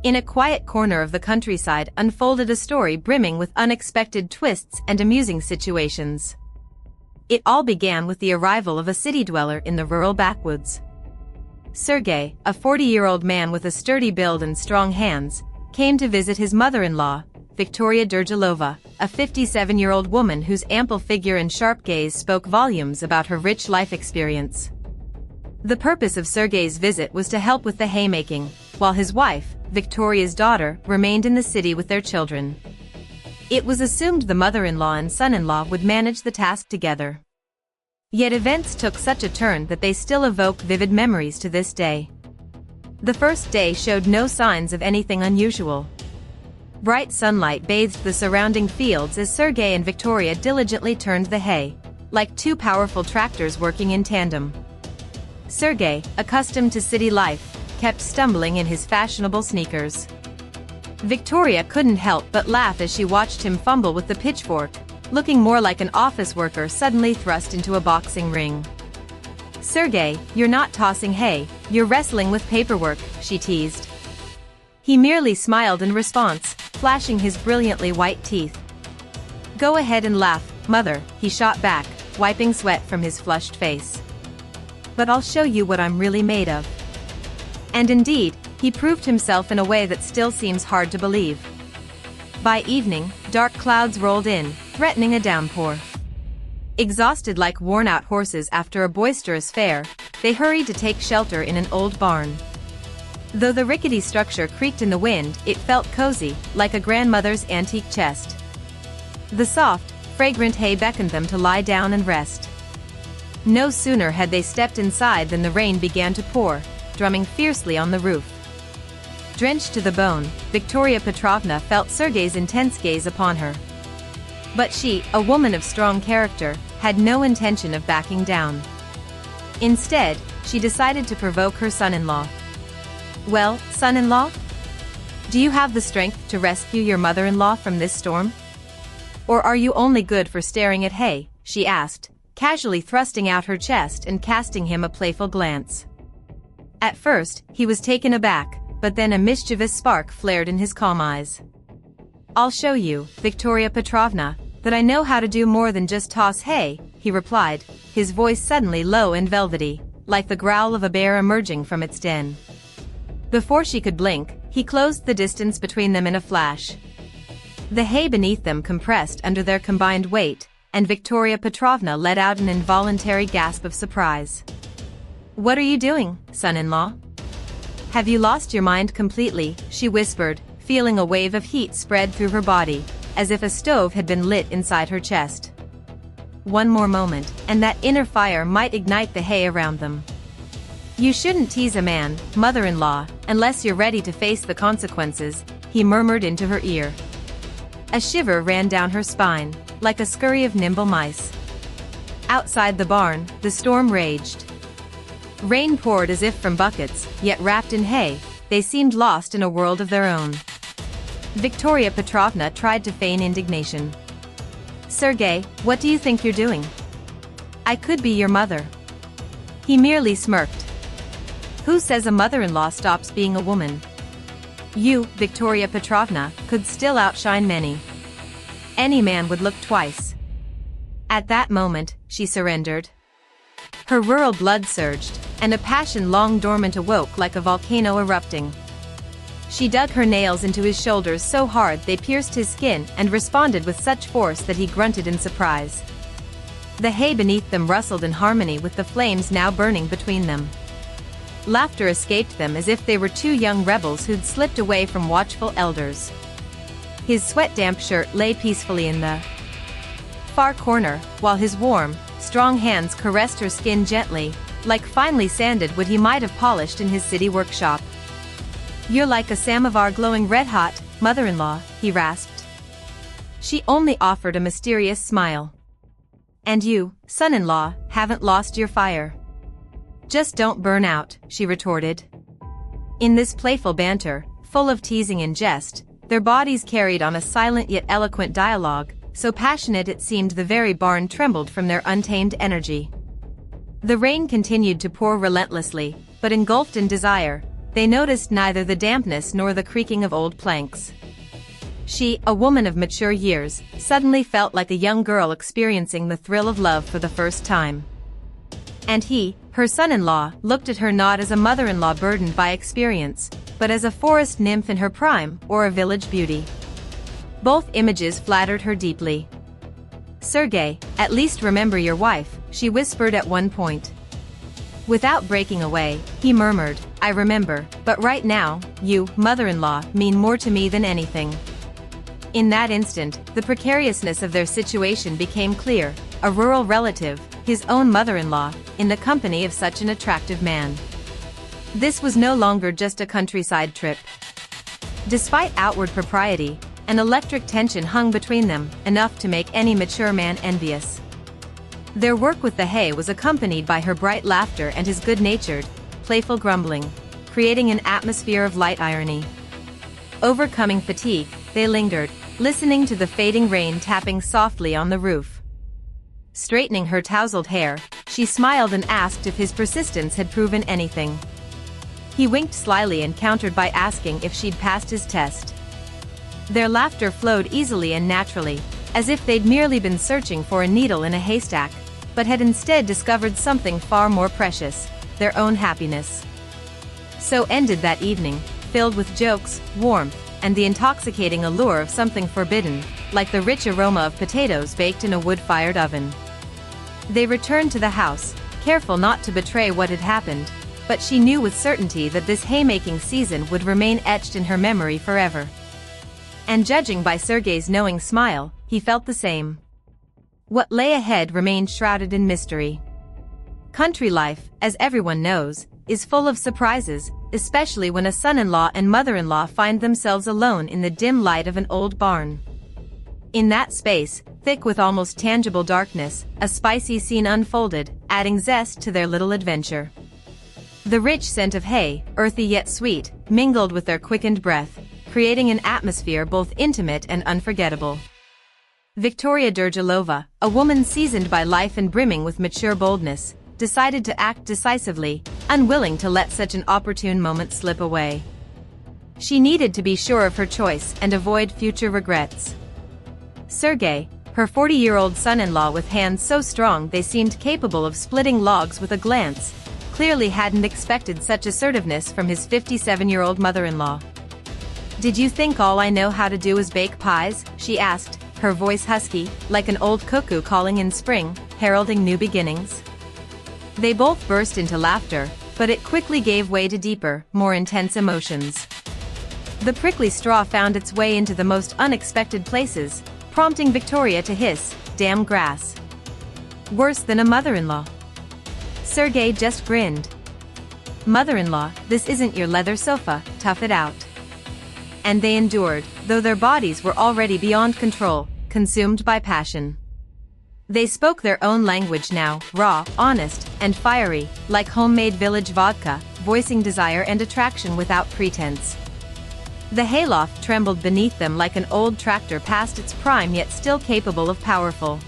In a quiet corner of the countryside unfolded a story brimming with unexpected twists and amusing situations. It all began with the arrival of a city dweller in the rural backwoods. Sergey, a 40-year-old man with a sturdy build and strong hands, came to visit his mother-in-law, Viktoria, a 57-year-old woman whose ample figure and sharp gaze spoke volumes about her rich life experience. The purpose of Sergey's visit was to help with the haymaking, while his wife, Viktoria's daughter, remained in the city with their children. It was assumed the mother-in-law and son-in-law would manage the task together. Yet events took such a turn that they still evoke vivid memories to this day. The first day showed no signs of anything unusual. Bright sunlight bathed the surrounding fields as Sergey and Viktoria diligently turned the hay, like two powerful tractors working in tandem. Sergey, accustomed to city life, kept stumbling in his fashionable sneakers. Viktoria couldn't help but laugh as she watched him fumble with the pitchfork, looking more like an office worker suddenly thrust into a boxing ring. "Sergey, you're not tossing hay, you're wrestling with paperwork," she teased. He merely smiled in response, flashing his brilliantly white teeth. "Go ahead and laugh, mother," he shot back, wiping sweat from his flushed face. "But I'll show you what I'm really made of." And indeed, he proved himself in a way that still seems hard to believe. By evening, dark clouds rolled in, threatening a downpour. Exhausted like worn-out horses after a boisterous fair, they hurried to take shelter in an old barn. Though the rickety structure creaked in the wind, it felt cozy, like a grandmother's antique chest. The soft, fragrant hay beckoned them to lie down and rest. No sooner had they stepped inside than the rain began to pour, drumming fiercely on the roof. Drenched to the bone, Viktoria Petrovna felt Sergey's intense gaze upon her. But she, a woman of strong character, had no intention of backing down. Instead, she decided to provoke her son-in-law. "Well, son-in-law? Do you have the strength to rescue your mother-in-law from this storm? Or are you only good for staring at hay?" she asked, casually thrusting out her chest and casting him a playful glance. At first, he was taken aback, but then a mischievous spark flared in his calm eyes. "I'll show you, Viktoria Petrovna, that I know how to do more than just toss hay," he replied, his voice suddenly low and velvety, like the growl of a bear emerging from its den. Before she could blink, he closed the distance between them in a flash. The hay beneath them compressed under their combined weight, and Viktoria Petrovna let out an involuntary gasp of surprise. "What are you doing, son-in-law? Have you lost your mind completely?" she whispered, feeling a wave of heat spread through her body, as if a stove had been lit inside her chest. One more moment, and that inner fire might ignite the hay around them. "You shouldn't tease a man, mother-in-law, unless you're ready to face the consequences," he murmured into her ear. A shiver ran down her spine, like a scurry of nimble mice. Outside the barn, the storm raged. Rain poured as if from buckets, yet wrapped in hay, they seemed lost in a world of their own. Viktoria Petrovna tried to feign indignation. "Sergey, what do you think you're doing? I could be your mother." He merely smirked. "Who says a mother-in-law stops being a woman? You, Viktoria Petrovna, could still outshine many. Any man would look twice." At that moment, she surrendered. Her rural blood surged, and a passion long dormant awoke like a volcano erupting. She dug her nails into his shoulders so hard they pierced his skin and responded with such force that he grunted in surprise. The hay beneath them rustled in harmony with the flames now burning between them. Laughter escaped them as if they were two young rebels who'd slipped away from watchful elders. His sweat-damp shirt lay peacefully in the far corner, while his warm, strong hands caressed her skin gently, like finely sanded wood he might have polished in his city workshop. "You're like a samovar glowing red-hot, mother-in-law," he rasped. She only offered a mysterious smile. "And you, son-in-law, haven't lost your fire. Just don't burn out," she retorted. In this playful banter, full of teasing and jest, their bodies carried on a silent yet eloquent dialogue, so passionate it seemed the very barn trembled from their untamed energy. The rain continued to pour relentlessly, but engulfed in desire, they noticed neither the dampness nor the creaking of old planks. She, a woman of mature years, suddenly felt like a young girl experiencing the thrill of love for the first time. And he, her son-in-law, looked at her not as a mother-in-law burdened by experience, but as a forest nymph in her prime or a village beauty. Both images flattered her deeply. "Sergey, at least remember your wife," she whispered at one point. Without breaking away, he murmured, "I remember, but right now, you, mother-in-law, mean more to me than anything." In that instant, the precariousness of their situation became clear: a rural relative, his own mother-in-law, in the company of such an attractive man. This was no longer just a countryside trip. Despite outward propriety, an electric tension hung between them, enough to make any mature man envious. Their work with the hay was accompanied by her bright laughter and his good-natured, playful grumbling, creating an atmosphere of light irony. Overcoming fatigue, they lingered, listening to the fading rain tapping softly on the roof. Straightening her tousled hair, she smiled and asked if his persistence had proven anything. He winked slyly and countered by asking if she'd passed his test. Their laughter flowed easily and naturally, as if they'd merely been searching for a needle in a haystack, but had instead discovered something far more precious: their own happiness. So ended that evening, filled with jokes, warmth, and the intoxicating allure of something forbidden, like the rich aroma of potatoes baked in a wood-fired oven. They returned to the house, careful not to betray what had happened, but she knew with certainty that this haymaking season would remain etched in her memory forever. And judging by Sergey's knowing smile, he felt the same. What lay ahead remained shrouded in mystery. Country life, as everyone knows, is full of surprises, especially when a son-in-law and mother-in-law find themselves alone in the dim light of an old barn. In that space, thick with almost tangible darkness, a spicy scene unfolded, adding zest to their little adventure. The rich scent of hay, earthy yet sweet, mingled with their quickened breath, creating an atmosphere both intimate and unforgettable. Viktoria Durjalova, a woman seasoned by life and brimming with mature boldness, decided to act decisively, unwilling to let such an opportune moment slip away. She needed to be sure of her choice and avoid future regrets. Sergey, her 40-year-old son-in-law with hands so strong they seemed capable of splitting logs with a glance, clearly hadn't expected such assertiveness from his 57-year-old mother-in-law. "Did you think all I know how to do is bake pies?" she asked, her voice husky, like an old cuckoo calling in spring, heralding new beginnings. They both burst into laughter, but it quickly gave way to deeper, more intense emotions. The prickly straw found its way into the most unexpected places, prompting Viktoria to hiss, "Damn grass." "Worse than a mother-in-law." Sergey just grinned. "Mother-in-law, this isn't your leather sofa, tough it out." And they endured, though their bodies were already beyond control, consumed by passion. They spoke their own language now, raw, honest, and fiery, like homemade village vodka, voicing desire and attraction without pretense. The hayloft trembled beneath them like an old tractor past its prime yet still capable of powerful